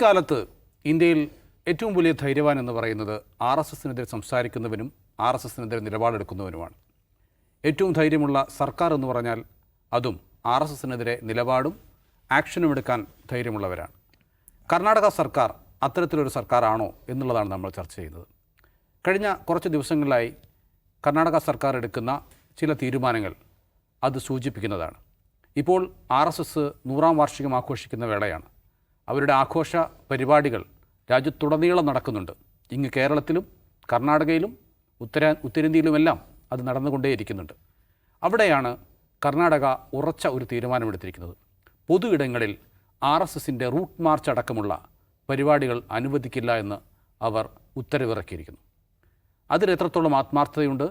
കാലത്ത് ഇന്ത്യയിൽ ഏറ്റവും വലിയ ധൈര്യവാൻ എന്ന് പറയുന്നത് RSSനെതിരെ സംസാരിക്കുന്നവനും RSSനെതിരെ നിലപാടെടുക്കുന്നവനുമാണ്. ഏറ്റവും ധൈര്യമുള്ള സർക്കാർ എന്ന് പറഞ്ഞാൽ അതും RSSനെതിരെ നിലപാടും ആക്ഷനും എടുക്കാൻ ധൈര്യമുള്ളവരാണ്. കർണാടക സർക്കാർ അത്തരത്തിലൊരു സർക്കാരാണോ എന്നുള്ളതാണ് നമ്മൾ ചർച്ച ചെയ്യുന്നത്. കഴിഞ്ഞ കുറച്ച് ദിവസങ്ങളിലായി കർണാടക സർക്കാർ എടുക്കുന്ന ചില തീരുമാനങ്ങൾ അത് സൂചിപ്പിക്കുന്നതാണ്. ഇപ്പോൾ RSS 100ാം വാർഷികം ആഘോഷിക്കുന്ന വേളയാണ്. അവരുടെ ആഘോഷ പരിപാടികൾ രാജ്യത്തുടനീളം നടക്കുന്നുണ്ട്. ഇങ്ങ് കേരളത്തിലും കർണാടകയിലും ഉത്തരേന്ത്യയിലുമെല്ലാം അത് നടന്നുകൊണ്ടേയിരിക്കുന്നുണ്ട്. അവിടെയാണ് കർണാടക ഉറച്ച ഒരു തീരുമാനമെടുത്തിരിക്കുന്നത്. പൊതു ഇടങ്ങളിൽ RSSൻ്റെ റൂട്ട് മാർച്ച് അടക്കമുള്ള പരിപാടികൾ അനുവദിക്കില്ല എന്ന് അവർ ഉത്തരവിറക്കിയിരിക്കുന്നു. അതിൽ എത്രത്തോളം ആത്മാർത്ഥതയുണ്ട്,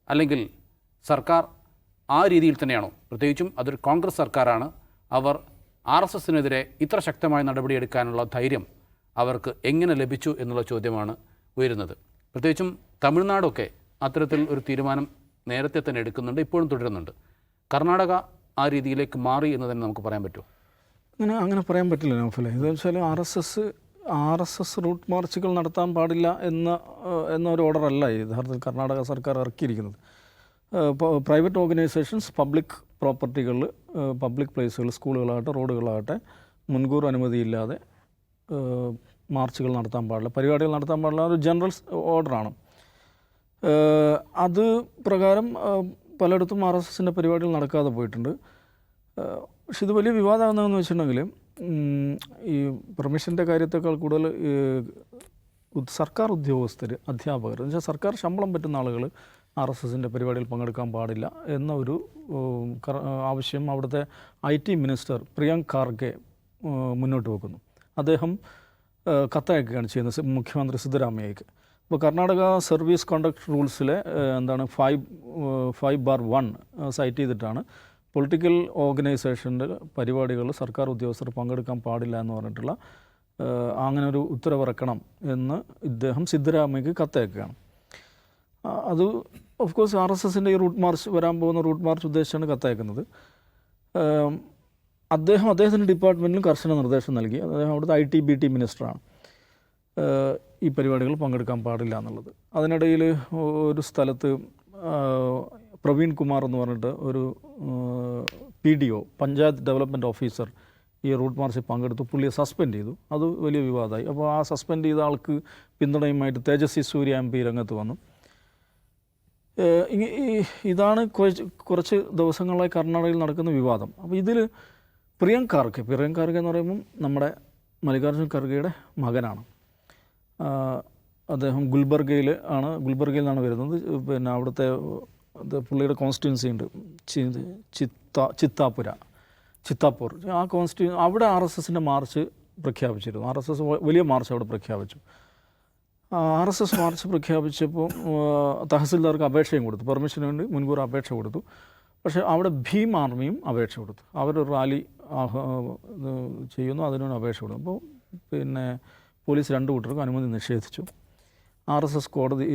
അല്ലെങ്കിൽ സർക്കാർ ആ രീതിയിൽ തന്നെയാണോ? പ്രത്യേകിച്ചും അതൊരു കോൺഗ്രസ് സർക്കാരാണ്. അവർ RSSനെതിരെ ഇത്ര ശക്തമായ നടപടിയെടുക്കാനുള്ള ധൈര്യം അവർക്ക് എങ്ങനെ ലഭിച്ചു എന്നുള്ള ചോദ്യമാണ് ഉയരുന്നത്. പ്രത്യേകിച്ചും തമിഴ്നാടൊക്കെ അത്തരത്തിൽ ഒരു തീരുമാനം നേരത്തെ തന്നെ എടുക്കുന്നുണ്ട്, ഇപ്പോഴും തുടരുന്നുണ്ട്. കർണാടക ആ രീതിയിലേക്ക് മാറി എന്ന് തന്നെ നമുക്ക് പറയാൻ പറ്റുമോ? അങ്ങനെ പറയാൻ പറ്റില്ല നൗഫലെ. ഇതെന്ന് വെച്ചാൽ RSS റൂട്ട് മാർച്ചുകൾ നടത്താൻ പാടില്ല എന്നൊരു ഓർഡറല്ല യഥാർത്ഥത്തിൽ കർണാടക സർക്കാർ ഇറക്കിയിരിക്കുന്നത്. പ്രൈവറ്റ് ഓർഗനൈസേഷൻസ് പബ്ലിക് പ്രോപ്പർട്ടികളിൽ, പബ്ലിക് പ്ലേസുകൾ, സ്കൂളുകളാകട്ടെ റോഡുകളാകട്ടെ മുൻകൂർ അനുമതിയില്ലാതെ മാർച്ചുകൾ നടത്താൻ പാടില്ല, പരിപാടികൾ നടത്താൻ പാടില്ല, ഒരു ജനറൽ ഓർഡറാണ്. അത് പ്രകാരം പലയിടത്തും RSSൻ്റെ പരിപാടികൾ നടക്കാതെ പോയിട്ടുണ്ട്. പക്ഷെ ഇത് വലിയ വിവാദമാകുന്നതെന്ന് വെച്ചിട്ടുണ്ടെങ്കിൽ ഈ പെർമിഷൻ്റെ കാര്യത്തേക്കാൾ കൂടുതൽ സർക്കാർ ഉദ്യോഗസ്ഥർ, അധ്യാപകർ എന്ന് വെച്ചാൽ സർക്കാർ ശമ്പളം പറ്റുന്ന ആളുകൾ RSSൻ്റെ പരിപാടിയിൽ പങ്കെടുക്കാൻ പാടില്ല എന്ന ഒരു ആവശ്യം അവിടുത്തെ IT മിനിസ്റ്റർ പ്രിയങ്ക് ഖാർഗെ മുന്നോട്ട് വെക്കുന്നു. അദ്ദേഹം കത്തയക്കുകയാണ് ചെയ്യുന്നത് മുഖ്യമന്ത്രി സിദ്ധരാമയ്യയ്ക്ക്. അപ്പോൾ കർണാടക സർവീസ് കോണ്ടക്ട് റൂൾസിലെ 5/1 സൈറ്റ് ചെയ്തിട്ടാണ് പൊളിറ്റിക്കൽ ഓർഗനൈസേഷൻ്റെ പരിപാടികളിൽ സർക്കാർ ഉദ്യോഗസ്ഥർ പങ്കെടുക്കാൻ പാടില്ല എന്ന് പറഞ്ഞിട്ടുള്ള അങ്ങനെ ഒരു ഉത്തരവിറക്കണം എന്ന് ഇദ്ദേഹം സിദ്ധരാമയ്യയ്ക്ക് കത്തയക്കുകയാണ്. അത് ഓഫ് കോഴ്സ് RSSൻ്റെ ഈ റൂട്ട് മാർച്ച് വരാൻ പോകുന്ന റൂട്ട് മാർച്ച് ഉദ്ദേശിച്ചാണ് കത്തയക്കുന്നത്. അദ്ദേഹത്തിൻ്റെ ഡിപ്പാർട്ട്മെൻറ്റിലും കർശന നിർദ്ദേശം നൽകി. അദ്ദേഹം അവിടുത്തെ IT-BT മിനിസ്റ്ററാണ്. ഈ പരിപാടികൾ പങ്കെടുക്കാൻ പാടില്ല എന്നുള്ളത്. അതിനിടയിൽ ഒരു സ്ഥലത്ത് പ്രവീൺ കുമാർ എന്ന് പറഞ്ഞിട്ട് ഒരു PDO, പഞ്ചായത്ത് ഡെവലപ്മെൻറ്റ് ഓഫീസർ, ഈ റൂട്ട് മാർച്ചിൽ പങ്കെടുത്തു. പുള്ളിയെ സസ്പെൻഡ് ചെയ്തു. അത് വലിയ വിവാദമായി. അപ്പോൾ ആ സസ്പെൻഡ് ചെയ്ത ആൾക്ക് പിന്തുണയുമായിട്ട് തേജസ്വി സൂര്യ MP രംഗത്ത് വന്നു. ഇതാണ് കുറച്ച് ദിവസങ്ങളായി കർണാടകയിൽ നടക്കുന്ന വിവാദം. അപ്പോൾ ഇതിൽ പ്രിയങ്ക് ഖാർഗെ എന്ന് പറയുമ്പം നമ്മുടെ മല്ലികാർജ്ജുൻ ഖർഗെയുടെ മകനാണ്. അദ്ദേഹം ഗുൽബർഗയിൽ നിന്നാണ് വരുന്നത്. പിന്നെ അവിടുത്തെ പുള്ളിയുടെ കോൺസ്റ്റിറ്റ്യുവൻസി ഉണ്ട്, ചിത്താപൂർ. ആ അവിടെ RSSൻ്റെ മാർച്ച് പ്രഖ്യാപിച്ചിരുന്നു. RSS വലിയ മാർച്ച് അവിടെ പ്രഖ്യാപിച്ചു. RSS മാർച്ച് പ്രഖ്യാപിച്ചപ്പോൾ തഹസിൽദാർക്ക് അപേക്ഷയും കൊടുത്തു, പെർമിഷന് വേണ്ടി മുൻകൂർ അപേക്ഷ കൊടുത്തു. പക്ഷേ അവിടെ ഭീം ആർമിയും അപേക്ഷ കൊടുത്തു. അവരൊരു റാലി ചെയ്യുന്നു, അതിനൊരു അപേക്ഷ കൊടുത്തു. അപ്പോൾ പിന്നെ പോലീസ് 2 കൂട്ടർക്കും അനുമതി നിഷേധിച്ചു. RSS കോടതി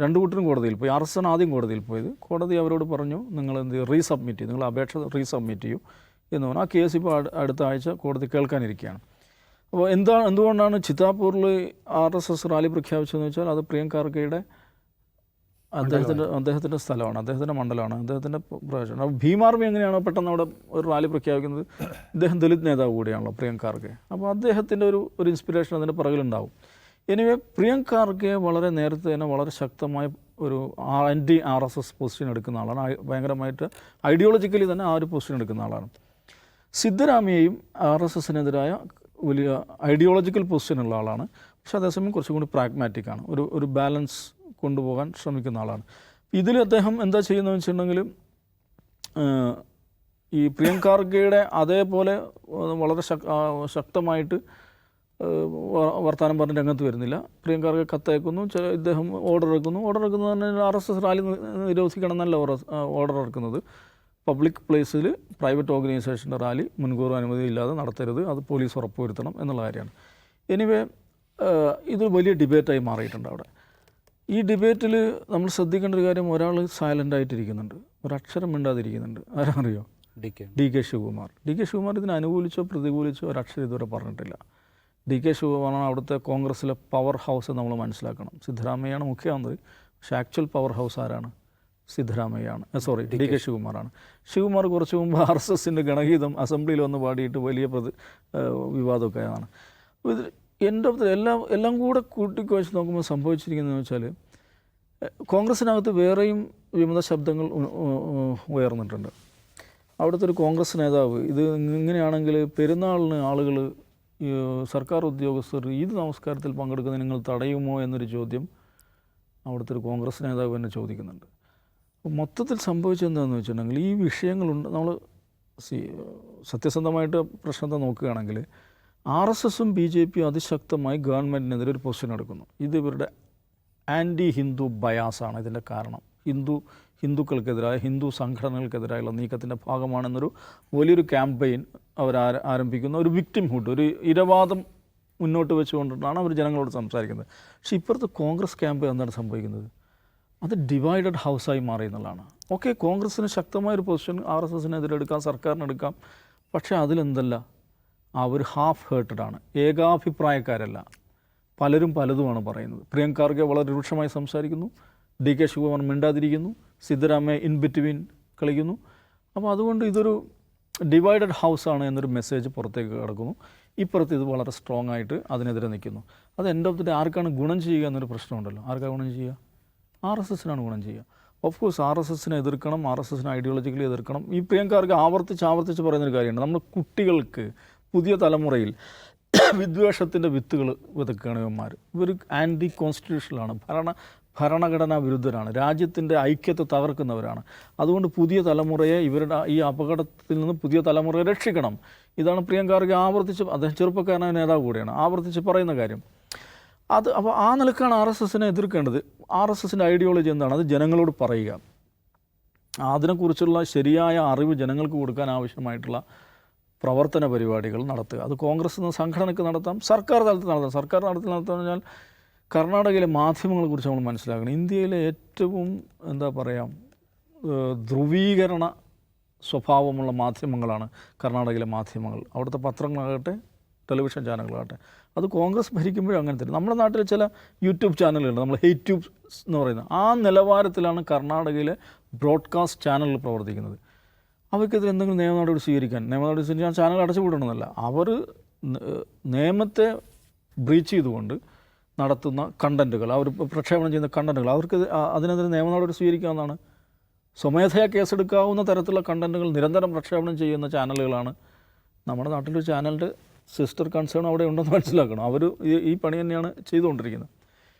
2 കൂട്ടരും കോടതിയിൽ പോയി. RSS ആണ് ആദ്യം കോടതിയിൽ പോയത്. കോടതി അവരോട് പറഞ്ഞു, നിങ്ങൾ റീസബ്മിറ്റ് ചെയ്യും, നിങ്ങൾ അപേക്ഷ റീസബ്മിറ്റ് ചെയ്യൂ എന്ന് പറഞ്ഞു. ആ കേസ് ഇപ്പോൾ അടുത്ത ആഴ്ച കോടതി കേൾക്കാനിരിക്കുകയാണ്. അപ്പോൾ എന്തുകൊണ്ടാണ് ചിത്താപൂരിൽ RSS റാലി പ്രഖ്യാപിച്ചതെന്ന് വെച്ചാൽ അത് പ്രിയങ്ക് ഖാർഗെയുടെ അദ്ദേഹത്തിൻ്റെ സ്ഥലമാണ്, അദ്ദേഹത്തിൻ്റെ മണ്ഡലമാണ്, അദ്ദേഹത്തിൻ്റെ പ്രദേശമാണ്. അപ്പോൾ ഭീം ആർമി എങ്ങനെയാണോ പെട്ടെന്ന് അവിടെ ഒരു റാലി പ്രഖ്യാപിക്കുന്നത്? ഇദ്ദേഹം ദലിത് നേതാവ് കൂടിയാണല്ലോ പ്രിയങ്ക് ഖാർഗെ. അപ്പോൾ അദ്ദേഹത്തിൻ്റെ ഒരു ഇൻസ്പിറേഷൻ അതിൻ്റെ പുറകിലുണ്ടാവും. എനിവേ പ്രിയങ്ക് ഖാർഗെ വളരെ നേരത്തെ തന്നെ വളരെ ശക്തമായ ഒരു RSS പൊസിഷൻ എടുക്കുന്ന ആളാണ്. ഭയങ്കരമായിട്ട് ഐഡിയോളജിക്കലി തന്നെ ആ ഒരു പൊസിഷൻ എടുക്കുന്ന ആളാണ്. സിദ്ധരാമയ്യയും RSSനെതിരായ വലിയ ഐഡിയോളജിക്കൽ പൊസിഷനുള്ള ആളാണ്. പക്ഷേ അതേസമയം കുറച്ചും കൂടി പ്രാഗ്മാറ്റിക്കാണ്, ഒരു ബാലൻസ് കൊണ്ടുപോകാൻ ശ്രമിക്കുന്ന ആളാണ്. ഇതിൽ അദ്ദേഹം എന്താ ചെയ്യുന്നതെന്ന് വെച്ചിട്ടുണ്ടെങ്കിൽ ഈ പ്രിയങ്ക് ഖാർഗെയുടെ അതേപോലെ വളരെ ശക്തമായിട്ട് വർത്തമാനം പറഞ്ഞ് രംഗത്ത് വരുന്നില്ല. പ്രിയങ്ക് ഖാർഗെ കത്തയക്കുന്നു, ഇദ്ദേഹം ഓർഡർ ഇറക്കുന്നു തന്നെ RSS റാലി നിരോധിക്കണം എന്നല്ല ഓർഡർ ഇറക്കുന്നത്. പബ്ലിക് പ്ലേസിൽ പ്രൈവറ്റ് ഓർഗനൈസേഷൻ്റെ റാലി മുൻകൂർ അനുമതി ഇല്ലാതെ നടത്തരുത്, അത് പോലീസ് ഉറപ്പുവരുത്തണം എന്നുള്ള കാര്യമാണ്. എനിവേ ഇത് വലിയ ഡിബേറ്റായി മാറിയിട്ടുണ്ട് അവിടെ. ഈ ഡിബേറ്റിൽ നമ്മൾ ശ്രദ്ധിക്കേണ്ട ഒരു കാര്യം, ഒരാൾ സൈലൻ്റ് ആയിട്ടിരിക്കുന്നുണ്ട്, ഒരക്ഷരം മിണ്ടാതിരിക്കുന്നുണ്ട്. ആരാറിയോ? DK ശിവകുമാർ. DK ശിവകുമാർ ഇതിനെ അനുകൂലിച്ചോ പ്രതികൂലിച്ചോ ഒരക്ഷരം ഇതുവരെ പറഞ്ഞിട്ടില്ല. DK ശിവകുമാറാണ് അവിടുത്തെ കോൺഗ്രസ്സിലെ പവർ ഹൗസ് നമ്മൾ മനസ്സിലാക്കണം. സിദ്ധരാമയ്യാണ് മുഖ്യമന്ത്രി, പക്ഷേ ആക്ച്വൽ പവർ ഹൗസ് ആരാണ്? സിദ്ധരാമയ്യാണ്, DK ശിവകുമാറാണ്. ശിവകുമാർ കുറച്ച് മുമ്പ് RSSൻ്റെ ഗണഗീതം അസംബ്ലിയിൽ വന്ന് പാടിയിട്ട് വലിയ വിവാദമൊക്കെ ആയതാണ്. ഇത് എൻ്റെ എല്ലാം കൂടെ കൂട്ടിക്കുവച്ച് നോക്കുമ്പോൾ സംഭവിച്ചിരിക്കുന്നതെന്ന് വെച്ചാൽ കോൺഗ്രസ്സിനകത്ത് വേറെയും വിമത ശബ്ദങ്ങൾ ഉയർന്നിട്ടുണ്ട്. അവിടുത്തെ ഒരു കോൺഗ്രസ് നേതാവ് ഇത് ഇങ്ങനെയാണെങ്കിൽ പെരുന്നാളിന് ആളുകൾ സർക്കാർ ഉദ്യോഗസ്ഥർ ഈദ് നമസ്കാരത്തിൽ പങ്കെടുക്കുന്നത് നിങ്ങൾ തടയുമോ എന്നൊരു ചോദ്യം അവിടുത്തെ ഒരു കോൺഗ്രസ് നേതാവ് തന്നെ ചോദിക്കുന്നുണ്ട്. അപ്പോൾ മൊത്തത്തിൽ സംഭവിച്ചെന്താണെന്ന് വെച്ചിട്ടുണ്ടെങ്കിൽ ഈ വിഷയങ്ങളുണ്ട്. നമ്മൾ സത്യസന്ധമായിട്ട് പ്രശ്നത്തെ നോക്കുകയാണെങ്കിൽ RSSും BJPയും അതിശക്തമായി ഗവൺമെൻറ്റിനെതിരെ ഒരു പൊസിഷൻ എടുക്കുന്നു. ഇത് ഇവരുടെ ആൻറ്റി ഹിന്ദു ബയാസാണ് ഇതിൻ്റെ കാരണം. ഹിന്ദുക്കൾക്കെതിരായ ഹിന്ദു സംഘടനകൾക്കെതിരായുള്ള നീക്കത്തിൻ്റെ ഭാഗമാണെന്നൊരു വലിയൊരു ക്യാമ്പയിൻ അവർ ആരംഭിക്കുന്ന ഒരു വിക്ടിംഹുഡ്, ഒരു ഇരവാദം മുന്നോട്ട് വെച്ചുകൊണ്ടിട്ടാണ് അവർ ജനങ്ങളോട് സംസാരിക്കുന്നത്. പക്ഷേ ഇപ്പുറത്ത് കോൺഗ്രസ് ക്യാമ്പ് എന്താണ് സംഭവിക്കുന്നത്? അത് ഡിവൈഡഡ് ഹൗസായി മാറി എന്നുള്ളതാണ്. ഓക്കെ, കോൺഗ്രസ്സിന് ശക്തമായൊരു പൊസിഷൻ RSSനെതിരെ എടുക്കാം, സർക്കാരിനെടുക്കാം. പക്ഷേ അതിലെന്തല്ല, അവർ ഹാഫ് ഹേർട്ടഡാണ്, ഏകാഭിപ്രായക്കാരല്ല. പലരും പലതുമാണ് പറയുന്നത്. പ്രിയങ്ക ഖാർഗെ വളരെ രൂക്ഷമായി സംസാരിക്കുന്നു, DK ശിവകുമാർ മിണ്ടാതിരിക്കുന്നു, സിദ്ധരാമയ്യ ഇൻ ബിറ്റ്വീൻ കളിക്കുന്നു. അപ്പോൾ അതുകൊണ്ട് ഇതൊരു ഡിവൈഡഡ് ഹൗസാണ് എന്നൊരു മെസ്സേജ് പുറത്തേക്ക് കിടക്കുന്നു. ഇപ്പുറത്ത് ഇത് വളരെ സ്ട്രോങ് ആയിട്ട് അതിനെതിരെ നിൽക്കുന്നു. അത് എൻഡ് ഓഫ് ദി ഡേ ആർക്കാണ് ഗുണം ചെയ്യുക എന്നൊരു പ്രശ്നമുണ്ടല്ലോ. ആർക്കാണ് ഗുണം ചെയ്യുക? RSSനാണ് ഗുണം ചെയ്യുക. ഓഫ് കോഴ്സ് RSSനെ എതിർക്കണം, RSSനെ ഐഡിയോളജിക്കലി എതിർക്കണം. ഈ പ്രിയങ്ക ഖാർഗെ ആവർത്തിച്ച് പറയുന്നൊരു കാര്യമുണ്ട്. നമ്മൾ കുട്ടികൾക്ക്, പുതിയ തലമുറയിൽ വിദ്വേഷത്തിൻ്റെ വിത്തുകൾ വിതക്കുകയാണ് ഇവന്മാർ. ഇവർ ആൻറ്റി കോൺസ്റ്റിറ്റ്യൂഷണലാണ്, ഭരണഘടനാ വിരുദ്ധരാണ്, രാജ്യത്തിൻ്റെ ഐക്യത്തെ തകർക്കുന്നവരാണ്. അതുകൊണ്ട് പുതിയ തലമുറയെ, ഇവരുടെ ഈ അപകടത്തിൽ നിന്ന് പുതിയ തലമുറയെ രക്ഷിക്കണം. ഇതാണ് പ്രിയങ്ക ഖാർഗെ അദ്ദേഹം ചെറുപ്പക്കാരനായ നേതാവ് കൂടിയാണ്, ആവർത്തിച്ച് പറയുന്ന കാര്യം. അപ്പോൾ ആ നിലക്കാണ് RSSനെ എതിർക്കേണ്ടത്. RSSൻ്റെ ഐഡിയോളജി എന്താണ്? അത് ജനങ്ങളോട് പറയുക, അതിനെക്കുറിച്ചുള്ള ശരിയായ അറിവ് ജനങ്ങൾക്ക് കൊടുക്കാൻ ആവശ്യമായിട്ടുള്ള പ്രവർത്തന പരിപാടികൾ നടത്തുക. അത് കോൺഗ്രസ് എന്ന സംഘടനയ്ക്ക് നടത്താം, സർക്കാർ തലത്തിൽ നടത്താം. സർക്കാർ തലത്തിൽ നടത്താമെന്ന് പറഞ്ഞാൽ കർണാടകയിലെ മാധ്യമങ്ങളെക്കുറിച്ച് നമ്മൾ മനസ്സിലാക്കണം. ഇന്ത്യയിലെ ഏറ്റവും ധ്രുവീകരണ സ്വഭാവമുള്ള മാധ്യമങ്ങളാണ് കർണാടകയിലെ മാധ്യമങ്ങൾ. അവിടുത്തെ പത്രങ്ങളാകട്ടെ, ടെലിവിഷൻ ചാനലുകളാകട്ടെ. അത് കോൺഗ്രസ് ഭരിക്കുമ്പോഴും അങ്ങനെ തന്നെ. നമ്മുടെ നാട്ടിൽ ചില യൂട്യൂബ് ചാനലുകളുണ്ട്, നമ്മൾ ഹെയ്റ്റ് ട്യൂബ്സ് എന്ന് പറയുന്നത്. ആ നിലവാരത്തിലാണ് കർണാടകയിലെ ബ്രോഡ്കാസ്റ്റ് ചാനലുകൾ പ്രവർത്തിക്കുന്നത്. അവർക്കെതിരെ എന്തെങ്കിലും നിയമനടപടി സ്വീകരിക്കാൻ ചാനൽ അടച്ചുപൂട്ടണമെന്നല്ല, അവർ നിയമത്തെ ബ്രീച്ച് ചെയ്തുകൊണ്ട് നടത്തുന്ന കണ്ടൻറ്റുകൾ, അവർ പ്രക്ഷേപണം ചെയ്യുന്ന കണ്ടൻറ്റുകൾ, അവർക്ക് അതിനെതിരെ നിയമനടപടി സ്വീകരിക്കാവുന്നതാണ്. സ്വമേധയാ കേസെടുക്കാവുന്ന തരത്തിലുള്ള കണ്ടൻറ്റുകൾ നിരന്തരം പ്രക്ഷേപണം ചെയ്യുന്ന ചാനലുകളാണ്. നമ്മുടെ നാട്ടിലൊരു ചാനലിൻ്റെ സിസ്റ്റർ കൺസേൺ അവിടെ ഉണ്ടെന്ന് മനസ്സിലാക്കണം. അവർ ഈ പണി തന്നെയാണ് ചെയ്തുകൊണ്ടിരിക്കുന്നത്.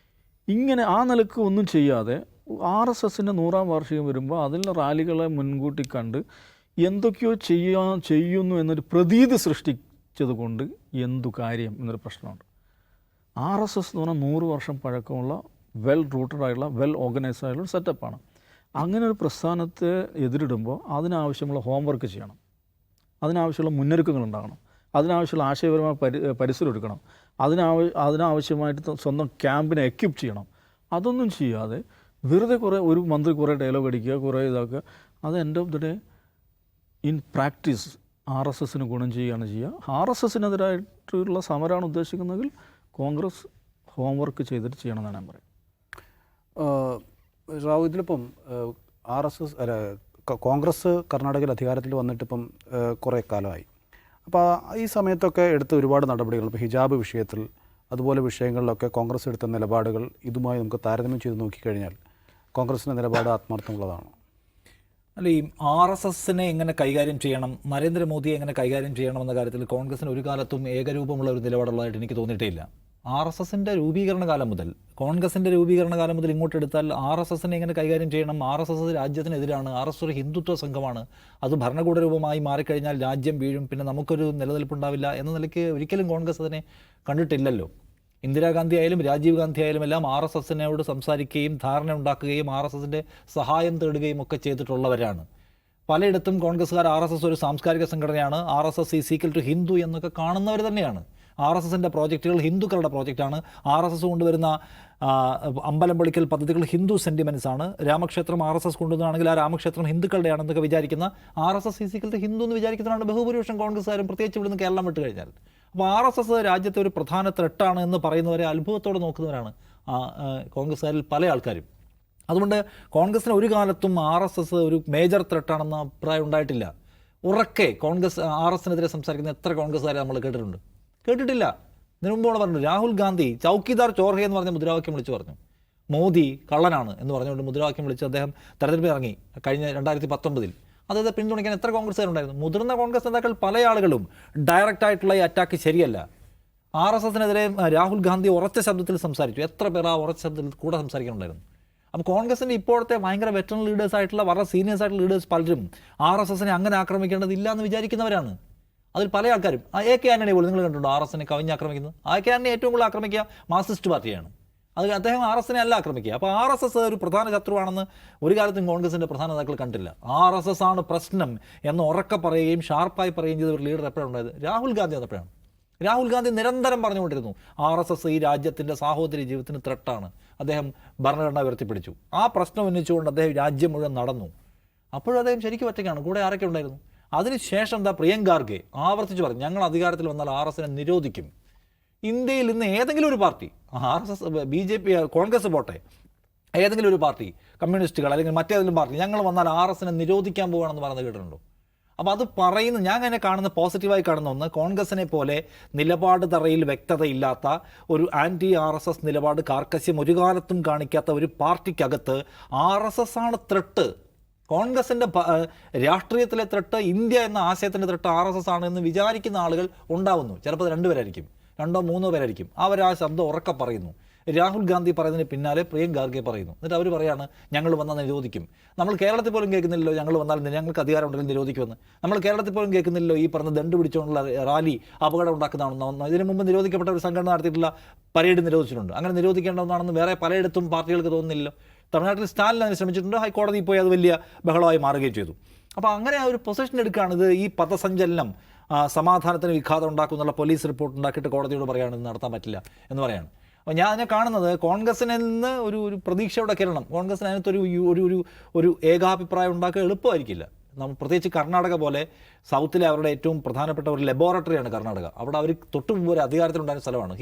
ഇങ്ങനെ ആ നിലക്ക് ഒന്നും ചെയ്യാതെ RSSൻ്റെ 100ാം വാർഷികം വരുമ്പോൾ അതിലുള്ള റാലികളെ മുൻകൂട്ടി കണ്ട് എന്തൊക്കെയോ ചെയ്യുന്നു എന്നൊരു പ്രതീതി സൃഷ്ടിച്ചത് കൊണ്ട് എന്തു കാര്യം എന്നൊരു പ്രശ്നമുണ്ട്. RSS എന്ന് പറഞ്ഞാൽ 100 വർഷം പഴക്കമുള്ള വെൽ റൂട്ടഡ് ആയിട്ടുള്ള വെൽ ഓർഗനൈസ്ഡ് ആയിട്ടുള്ള സെറ്റപ്പാണ്. അങ്ങനെ ഒരു പ്രസ്ഥാനത്തെ എതിരിടുമ്പോൾ അതിനാവശ്യമുള്ള ഹോംവർക്ക് ചെയ്യണം, അതിനാവശ്യമുള്ള മുന്നൊരുക്കങ്ങൾ ഉണ്ടാകണം, അതിനാവശ്യമുള്ള ആശയപരമായ പരിസരം എടുക്കണം, അതിനാവശ്യമായിട്ട് സ്വന്തം ക്യാമ്പിനെ എക്വിപ്പ് ചെയ്യണം. അതൊന്നും ചെയ്യാതെ വെറുതെ ഒരു മന്ത്രി കുറേ ഡയലോഗ് അടിക്കുക, കുറേ ഇതാക്കുക. അത് end of the day in practice RSSന് ഗുണം ചെയ്യുകയാണ് ചെയ്യുക. RSSനെതിരായിട്ടുള്ള സമരമാണ് ഉദ്ദേശിക്കുന്നതെങ്കിൽ കോൺഗ്രസ് ഹോംവർക്ക് ചെയ്തിട്ട് ചെയ്യണമെന്നാണ് ഞാൻ പറയുന്നത്. റാവു, ഇതിലിപ്പം കോൺഗ്രസ് കർണാടകയിൽ അധികാരത്തിൽ വന്നിട്ടിപ്പം കുറേ കാലമായി. അപ്പോൾ ഈ സമയത്തൊക്കെ എടുത്ത ഒരുപാട് നടപടികൾ, ഇപ്പോൾ ഹിജാബ് വിഷയത്തിൽ അതുപോലെ വിഷയങ്ങളിലൊക്കെ കോൺഗ്രസ് എടുത്ത നിലപാടുകൾ ഇതുമായി നമുക്ക് താരതമ്യം ചെയ്ത് നോക്കിക്കഴിഞ്ഞാൽ കോൺഗ്രസിൻ്റെ നിലപാട് ആത്മാർത്ഥമുള്ളതാണ്. അല്ല, ഈ RSSനെ എങ്ങനെ കൈകാര്യം ചെയ്യണം, നരേന്ദ്രമോദിയെ എങ്ങനെ കൈകാര്യം ചെയ്യണമെന്ന കാര്യത്തിൽ കോൺഗ്രസിന് ഒരു കാലത്തും ഏകരൂപമുള്ള ഒരു നിലപാടുള്ളതായിട്ട് എനിക്ക് തോന്നിയിട്ടേയില്ല. RSSൻ്റെ രൂപീകരണ കാലം മുതൽ, കോൺഗ്രസിൻ്റെ രൂപീകരണ കാലം മുതൽ ഇങ്ങോട്ടെടുത്താൽ RSSനെ എങ്ങനെ കൈകാര്യം ചെയ്യണം, RSS രാജ്യത്തിനെതിരാണ്, RSS ഒരു ഹിന്ദുത്വ സംഘമാണ്, അത് ഭരണകൂട രൂപമായി മാറിക്കഴിഞ്ഞാൽ രാജ്യം വീഴും, പിന്നെ നമുക്കൊരു നിലനിൽപ്പുണ്ടാവില്ല എന്ന നിലയ്ക്ക് ഒരിക്കലും കോൺഗ്രസ് അതിനെ കണ്ടിട്ടില്ലല്ലോ. ഇന്ദിരാഗാന്ധി ആയാലും രാജീവ് ഗാന്ധി ആയാലും എല്ലാം RSSനോട് സംസാരിക്കുകയും ധാരണ ഉണ്ടാക്കുകയും RSSൻ്റെ സഹായം തേടുകയും ഒക്കെ ചെയ്തിട്ടുള്ളവരാണ്. പലയിടത്തും കോൺഗ്രസ്സുകാർ RSS ഒരു സാംസ്കാരിക സംഘടനയാണ്, RSS is equal to Hindu എന്നൊക്കെ കാണുന്നവർ തന്നെയാണ്. RSSൻ്റെ പ്രോജക്റ്റുകൾ ഹിന്ദുക്കളുടെ പ്രോജക്റ്റാണ്. RSS കൊണ്ടുവരുന്ന അമ്പലം പൊളിക്കൽ പദ്ധതികൾ ഹിന്ദു സെൻറ്റിമെൻറ്റ്സ് ആണ്. രാമക്ഷേത്രം RSS കൊണ്ടുവന്നാണെങ്കിൽ ആ രാമക്ഷേത്രം ഹിന്ദുക്കളുടെയാണെന്നൊക്കെ വിചാരിക്കുന്ന RSS is equal to Hindu എന്ന് വിചാരിക്കുന്നതാണ് ബഹുഭൂരിപക്ഷം കോൺഗ്രസ്സുകാരും, പ്രത്യേകിച്ച് ഇവിടുന്ന് കേരളം വിട്ട് കഴിഞ്ഞാൽ. അപ്പോൾ RSS രാജ്യത്തെ ഒരു പ്രധാന ത്രെട്ടാണ് എന്ന് പറയുന്നവരെ അത്ഭുതത്തോടെ നോക്കുന്നവരാണ് കോൺഗ്രസ്സുകാരിൽ പല ആൾക്കാരും. അതുകൊണ്ട് കോൺഗ്രസ്സിന് ഒരു കാലത്തും RSS ഒരു മേജർ ത്രെട്ടാണെന്ന അഭിപ്രായം ഉണ്ടായിട്ടില്ല. ഉറക്കെ കോൺഗ്രസ് RSSനെതിരെ സംസാരിക്കുന്ന എത്ര കോൺഗ്രസ്സുകാരെ നമ്മൾ കേട്ടിട്ടില്ല. ഇതിനു മുമ്പോട് പറഞ്ഞു രാഹുൽ ഗാന്ധി ചൗക്കിദാർ ചോർഹെ എന്ന് പറഞ്ഞ മുദ്രാവാക്യം വിളിച്ചു പറഞ്ഞു. മോദി കള്ളനാണ് എന്ന് പറഞ്ഞുകൊണ്ട് മുദ്രാവാക്യം വിളിച്ച് അദ്ദേഹം തെരഞ്ഞെടുപ്പിൽ ഇറങ്ങി കഴിഞ്ഞ 2019. അദ്ദേഹത്തെ പിന്തുണയ്ക്കാൻ എത്ര കോൺഗ്രസ്സുകാരുണ്ടായിരുന്നു? മുതിർന്ന കോൺഗ്രസ് നേതാക്കൾ പല ആളുകളും ഡയറക്റ്റായിട്ടുള്ള ഈ അറ്റാക്ക് ശരിയല്ല. RSSനെതിരെ രാഹുൽ ഗാന്ധി ഉറച്ച ശബ്ദത്തിൽ സംസാരിച്ചു. എത്ര പേർ ആ ഉറച്ച ശബ്ദത്തിൽ കൂടെ സംസാരിക്കാനുണ്ടായിരുന്നു? അപ്പോൾ കോൺഗ്രസിൻ്റെ ഇപ്പോഴത്തെ ഭയങ്കര വെറ്ററൻ ലീഡേഴ്സായിട്ടുള്ള വളരെ സീനിയേഴ്സ് ആയിട്ടുള്ള ലീഡേഴ്സ് പലരും RSSനെ അങ്ങനെ ആക്രമിക്കേണ്ടതില്ല എന്ന് വിചാരിക്കുന്നവരാണ്. അതിൽ പല ആൾക്കാരും AK ആന്റണി പോലും നിങ്ങൾ കണ്ടിട്ടുണ്ടോ RSSനെ കവിഞ്ഞ് ആക്രമിക്കുന്നത്? AK ആന്റണി ഏറ്റവും കൂടുതൽ ആക്രമിക്കുക മാർക്സിസ്റ്റ് പാർട്ടിയാണ്. അത് അദ്ദേഹം RSSനെ അല്ല ആക്രമിക്കുക. അപ്പോൾ RSS ഒരു പ്രധാന ശത്രുവാണെന്ന് ഒരു കാലത്തും കോൺഗ്രസിൻ്റെ പ്രധാന നേതാക്കൾ കണ്ടില്ല. RSS ആണ് പ്രശ്നം എന്ന് ഉറക്കെ പറയുകയും ഷാർപ്പായി പറയുകയും ചെയ്ത ഒരു ലീഡർ എപ്പോഴാണ് ഉണ്ടായത്? രാഹുൽ ഗാന്ധി വന്നപ്പോഴാണ്. രാഹുൽ ഗാന്ധി നിരന്തരം പറഞ്ഞുകൊണ്ടിരുന്നു RSS ഈ രാജ്യത്തിൻ്റെ സാഹോദര്യ ജീവിതത്തിന് ത്രെട്ടാണ്. അദ്ദേഹം ഭരണഘടന ഉയർത്തിപ്പിടിച്ചു. ആ പ്രശ്നം ഉന്നയിച്ചുകൊണ്ട് അദ്ദേഹം രാജ്യം മുഴുവൻ നടന്നു. അപ്പോഴും അദ്ദേഹം ശരിക്കും ഒറ്റയ്ക്കാണ്. കൂടെ ആരൊക്കെ ഉണ്ടായിരുന്നു? അതിനുശേഷം പ്രിയങ്ക ഖാർഗെ ആവർത്തിച്ച് പറഞ്ഞു ഞങ്ങൾ അധികാരത്തിൽ വന്നാൽ RSSനെ നിരോധിക്കും. ഇന്ത്യയിൽ ഇന്ന് ഏതെങ്കിലും ഒരു പാർട്ടി RSS BJP കോൺഗ്രസ് പോട്ടെ ഏതെങ്കിലും ഒരു പാർട്ടി കമ്മ്യൂണിസ്റ്റുകൾ അല്ലെങ്കിൽ മറ്റേതെങ്കിലും പാർട്ടി ഞങ്ങൾ വന്നാൽ RSSനെ നിരോധിക്കാൻ പോകുകയാണെന്ന് പറയുന്നത് കേട്ടിട്ടുണ്ടോ? അപ്പോൾ അത് പറയുന്ന ഞാൻ അതിനെ കാണുന്ന പോസിറ്റീവായി കാണുന്ന ഒന്ന് കോൺഗ്രസിനെ പോലെ നിലപാട് തറയിൽ വ്യക്തതയില്ലാത്ത ഒരു ആൻറ്റി RSS നിലപാട് കാർക്കശ്യം ഒരു കാലത്തും കാണിക്കാത്ത ഒരു പാർട്ടിക്കകത്ത് RSS ആണ് ത്രെട്ട്. കോൺഗ്രസിൻ്റെ രാഷ്ട്രീയത്തിലെ ത്രെട്ട് ഇന്ത്യ എന്ന ആശയത്തിൻ്റെ ത്രെട്ട് RSS ആണ് എന്ന് വിചാരിക്കുന്ന ആളുകൾ ഉണ്ടാവുന്നു. ചിലപ്പോൾ 2 പേരായിരിക്കും, 2 or 3 പേരായിരിക്കും. അവർ ആ ശബ്ദം ഉറക്കെ പറയുന്നു. രാഹുൽ ഗാന്ധി പറയുന്നതിന് പിന്നാലെ പ്രിയങ്ക ഖാർഗെ പറയുന്നു. എന്നിട്ട് അവർ പറയാണ് ഞങ്ങൾ വന്നാൽ നിരോധിക്കും. നമ്മൾ കേരളത്തിൽ പോലും കേൾക്കുന്നില്ലല്ലോ ഞങ്ങൾ വന്നാൽ ഞങ്ങൾക്ക് അധികാരം ഉണ്ടെങ്കിൽ നിരോധിക്കുമെന്ന്. നമ്മൾ കേരളത്തിൽ പോലും കേൾക്കുന്നില്ലല്ലോ ഈ പറഞ്ഞ ദണ്ട് പിടിച്ചുകൊണ്ടുള്ള റാലി അപകടം ഉണ്ടാക്കുന്നതാണെന്ന്. ഇതിനു മുമ്പ് നിരോധിക്കപ്പെട്ട ഒരു സംഘടന നടത്തിയിട്ടുള്ള പരേഡ് നിരോധിച്ചിട്ടുണ്ട്. അങ്ങനെ നിരോധിക്കേണ്ടതെന്നാണെന്ന് വേറെ പലയിടത്തും പാർട്ടികൾക്ക് തോന്നുന്നില്ലല്ലോ. തമിഴ്നാട്ടിൽ സ്റ്റാലിൻ അതിന് ശ്രമിച്ചിട്ടുണ്ട്. ഹൈക്കോടതിയിൽ പോയി അത് വലിയ ബഹളമായി മാറുകയും ചെയ്തു. അപ്പോൾ അങ്ങനെ ആ ഒരു പൊസിഷൻ എടുക്കുകയാണ്. ഇത് ഈ പഥസഞ്ചലനം സമാധാനത്തിന് വിഘാതം ഉണ്ടാക്കുന്നുള്ള പോലീസ് റിപ്പോർട്ട് ഉണ്ടാക്കിയിട്ട് കോടതിയോട് പറയുകയാണ് ഇത് നടത്താൻ പറ്റില്ല എന്ന് പറയാണ്. അപ്പോൾ ഞാൻ അതിനെ കാണുന്നത് കോൺഗ്രസിനിൽ നിന്ന് ഒരു പ്രതീക്ഷയുടെ കിരണം. കോൺഗ്രസിന് അതിനകത്തൊരു ഒരു ഏകാഭിപ്രായം ഉണ്ടാക്കുക എളുപ്പമായിരിക്കില്ല. നമ്മൾ പ്രത്യേകിച്ച് കർണാടക പോലെ സൗത്തിലെ അവരുടെ ഏറ്റവും പ്രധാനപ്പെട്ട ഒരു ലബോറട്ടറിയാണ് കർണാടക. അവിടെ അവർ തൊട്ട് മുമ്പ് ഒരു അധികാരത്തിലുണ്ടായിരുന്ന സ്ഥലമാണ്.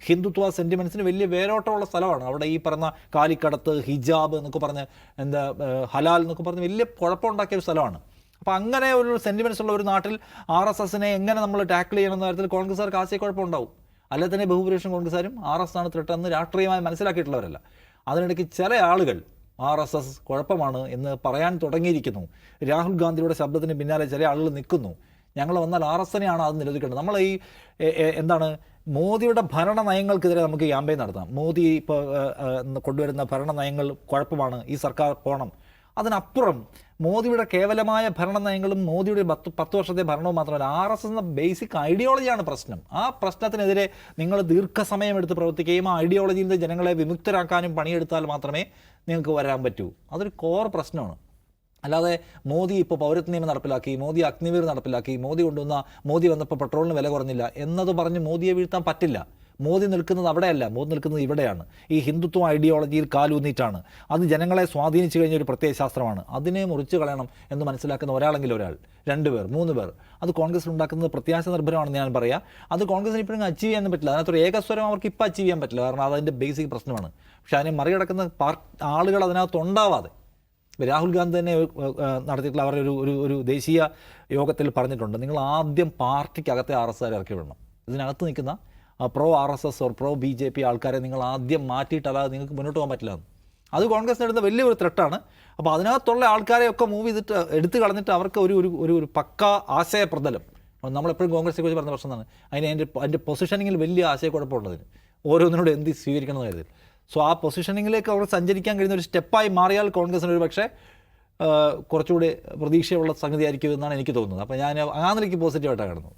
ഹിന്ദുത്വ സെൻറ്റിമെൻറ്റ്സിന് വലിയ വേരോട്ടമുള്ള സ്ഥലമാണ്. അവിടെ ഈ പറഞ്ഞ കാലിക്കടത്ത് ഹിജാബ് എന്നൊക്കെ പറഞ്ഞ് ഹലാൽ എന്നൊക്കെ പറഞ്ഞ് വലിയ കുഴപ്പമുണ്ടാക്കിയ ഒരു സ്ഥലമാണ്. അപ്പോൾ അങ്ങനെ ഒരു സെൻറ്റിമെൻറ്റ്സ് ഉള്ള ഒരു നാട്ടിൽ RSSനെ എങ്ങനെ നമ്മൾ ടാക്കിൾ ചെയ്യണമെന്ന കാര്യത്തിൽ കോൺഗ്രസ്സുകാർക്ക് ആശയക്കുഴപ്പമുണ്ടാവും. അല്ലെ തന്നെ ബഹുഭൂരിപക്ഷം കോൺഗ്രസ്സുകാരും RSS ആണ് ത്രെട്ടെന്ന് രാഷ്ട്രീയമായി മനസ്സിലാക്കിയിട്ടുള്ളവരല്ല. അതിനിടയ്ക്ക് ചില ആളുകൾ RSS കുഴപ്പമാണ് എന്ന് പറയാൻ തുടങ്ങിയിരിക്കുന്നു. രാഹുൽ ഗാന്ധിയുടെ ശബ്ദത്തിന് പിന്നാലെ ചില ആളുകൾ നിൽക്കുന്നു. ഞങ്ങൾ വന്നാൽ RSSനെയാണ് അത് നിരോധിക്കേണ്ടത്. നമ്മൾ ഈ മോദിയുടെ ഭരണ നയങ്ങൾക്കെതിരെ നമുക്ക് ക്യാമ്പയിൻ നടത്താം. മോദി ഇപ്പോൾ കൊണ്ടുവരുന്ന ഭരണ നയങ്ങൾ കുഴപ്പമാണ്, ഈ സർക്കാർ പോകണം. അതിനപ്പുറം മോദിയുടെ കേവലമായ ഭരണ നയങ്ങളും മോദിയുടെ 10 വർഷത്തെ ഭരണവും മാത്രമല്ല RSS എന്ന ബേസിക് ഐഡിയോളജിയാണ് പ്രശ്നം. ആ പ്രശ്നത്തിനെതിരെ നിങ്ങൾ ദീർഘസമയം എടുത്ത് പ്രവർത്തിക്കുകയും ആ ഐഡിയോളജിയിൽ നിന്ന് ജനങ്ങളെ വിമുക്തരാക്കാനും പണിയെടുത്താൽ മാത്രമേ നിങ്ങൾക്ക് വരാൻ പറ്റൂ. അതൊരു കോർ പ്രശ്നമാണ്. അല്ലാതെ മോദി ഇപ്പോൾ പൗരത്വ നിയമം നടപ്പിലാക്കി, മോദി അഗ്നിവീർ നടപ്പിലാക്കി, മോദി വന്നപ്പോൾ പെട്രോളിന് വില കുറഞ്ഞില്ല എന്നത് പറഞ്ഞ് മോദിയെ വീഴ്ത്താൻ പറ്റില്ല. മോദി നിൽക്കുന്നത് അവിടെയല്ല, മോദി നിൽക്കുന്നത് ഇവിടെയാണ്. ഈ ഹിന്ദുത്വ ഐഡിയോളജിയിൽ കാലൂന്നിട്ടാണ്. അത് ജനങ്ങളെ സ്വാധീനിച്ചു കഴിഞ്ഞ ഒരു പ്രത്യയശാസ്ത്രമാണ്. അതിനെ മുറിച്ച് കളയണം എന്ന് മനസ്സിലാക്കുന്ന ഒരാളെങ്കിലും ഒരാൾ, 2 പേർ 3 പേർ, അത് കോൺഗ്രസ് ഉണ്ടാക്കുന്നത് പ്രത്യാശ നിർഭരമാണെന്ന് ഞാൻ പറയാം. അത് കോൺഗ്രസിന് ഇപ്പോഴും അച്ചീവ് ചെയ്യാൻ പറ്റില്ല. അതിനകത്തൊരു ഏകസ്വരം അവർക്ക് ഇപ്പോൾ അച്ചീവ് ചെയ്യാൻ പറ്റില്ല. കാരണം അതിൻ്റെ ബേസിക് പ്രശ്നമാണ്. പക്ഷേ അതിനെ മറികടക്കുന്ന ആളുകൾ അതിനകത്ത് ഉണ്ടാവാതെ രാഹുൽ ഗാന്ധി തന്നെ നടത്തിയിട്ടുള്ള അവരുടെ ഒരു ദേശീയ യോഗത്തിൽ പറഞ്ഞിട്ടുണ്ട്, നിങ്ങൾ ആദ്യം പാർട്ടിക്കകത്തെ RSSകാരെ ഇറക്കി വിടണം. ഇതിനകത്ത് നിൽക്കുന്ന പ്രോ RSS പ്രോ BJP ആൾക്കാരെ നിങ്ങൾ ആദ്യം മാറ്റിയിട്ടല്ലാതെ നിങ്ങൾക്ക് മുന്നോട്ട് പോകാൻ പറ്റില്ല. അത് കോൺഗ്രസിന് എടുത്ത വലിയൊരു ത്രെട്ടാണ്. അപ്പോൾ അതിനകത്തുള്ള ആൾക്കാരെയൊക്കെ എടുത്ത് കളഞ്ഞിട്ട് അവർക്ക് ഒരു പക്ക ആശയപ്രതലം. നമ്മളെപ്പോഴും കോൺഗ്രസിനെ കുറിച്ച് പറഞ്ഞ പ്രശ്നമാണ് അതിൻ്റെ പൊസിഷനിങ്ങിൽ വലിയ ആശയക്കുഴപ്പമുള്ളതിന് ഓരോന്നിനോട് എന്ത് സ്വീകരിക്കണം എന്ന് കരുതി. സോ ആ പൊസിഷനിങ്ങിലേക്ക് അവർ സഞ്ചരിക്കാൻ കഴിയുന്ന ഒരു സ്റ്റെപ്പായി മാറിയാൽ കോൺഗ്രസിന് ഒരു പക്ഷേ കുറച്ചുകൂടി പ്രതീക്ഷയുള്ള സംഗതിയായിരിക്കും എന്നാണ് എനിക്ക് തോന്നുന്നത്. അപ്പോൾ ഞാൻ ആ നിലയ്ക്ക് പോസിറ്റീവായിട്ടാണ് കാണുന്നത്.